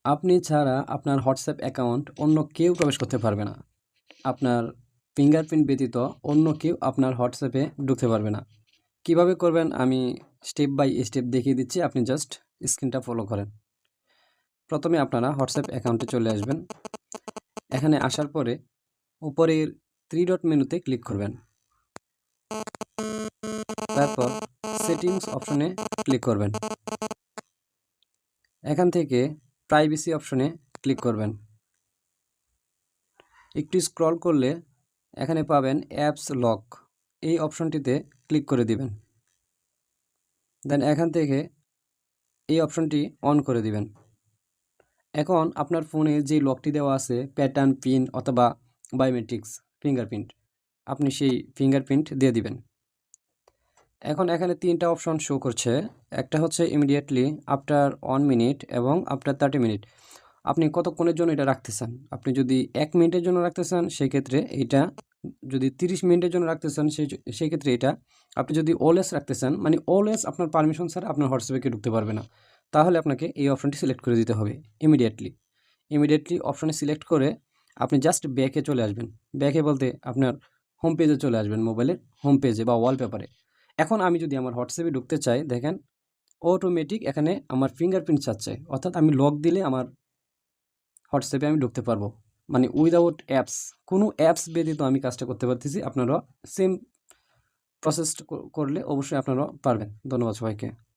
আপনি ছাড়া আপনার হোয়াটসঅ্যাপ অ্যাকাউন্ট অন্য কেউ প্রবেশ করতে পারবে না। আপনার ফিঙ্গারপ্রিন্ট ব্যতীত অন্য কেউ আপনার হোয়াটসঅ্যাপে ঢুকতে পারবে না। কিভাবে করবেন আমি স্টেপ বাই স্টেপ দেখিয়ে দিচ্ছি, আপনি জাস্ট স্ক্রিনটা ফলো করেন। প্রথমে আপনারা হোয়াটসঅ্যাপ অ্যাকাউন্টে চলে আসবেন। এখানে আসার পরে উপরের 3 ডট মেনুতে ক্লিক করবেন। তারপর সেটিংস অপশনে ক্লিক করবেন। এখান থেকে প্রাইভেসি অপশনে ক্লিক করবেন। একটু স্ক্রল করলে এখানে পাবেন অ্যাপস লক, এই অপশনটিতে ক্লিক করে দিবেন। দেন এখান থেকে এই অপশনটি অন করে দিবেন। এখন আপনার ফোনে যে লকটি দেওয়া আছে প্যাটার্ন, পিন অথবা বায়োমেট্রিক্স ফিঙ্গারপ্রিন্ট, আপনি সেই ফিঙ্গারপ্রিন্ট দিয়ে দিবেন। এখন এখানে 3টা অপশন শো করছে। একটা হচ্ছে ইমিডিয়েটলি, আফটার 1 মিনিট এবং আফটার 30 মিনিট। আপনি কতক্ষণের জন্য এটা রাখতে চান? আপনি যদি 1 মিনিটের জন্য রাখতে চান সেক্ষেত্রে এইটা, যদি 30 মিনিটের জন্য রাখতে চান সেই ক্ষেত্রে এটা, আপনি যদি অলওয়েজ রাখতে চান মানে অলওয়েজ আপনার পারমিশন ছাড়া আপনার হোয়াটসঅ্যাপে কেউ ঢুকতে পারবে না, তাহলে আপনাকে এই অপশনটি সিলেক্ট করে দিতে হবে ইমিডিয়েটলি অপশনে সিলেক্ট করে আপনি জাস্ট ব্যাকে চলে আসবেন। ব্যাকে বলতে আপনার হোম পেজে চলে আসবেন, মোবাইলের হোম পেজে বা ওয়ালপেপারে। এখন আমি যদি আমার হোয়াটসঅ্যাপে ঢুকতে চাই, দেখেন অটোমেটিক এখানে আমার ফিঙ্গারপ্রিন্ট চাচ্ছে, অর্থাৎ আমি লক দিলে আমার হোয়াটসঅ্যাপে আমি ঢুকতে পারবো, মানে উইদাউট অ্যাপস, কোনো অ্যাপস ব্যতীত আমি কাজটা করতে পারতেছি। আপনারা সেম প্রসেস করলে অবশ্যই আপনারা পারবেন। ধন্যবাদ সবাইকে।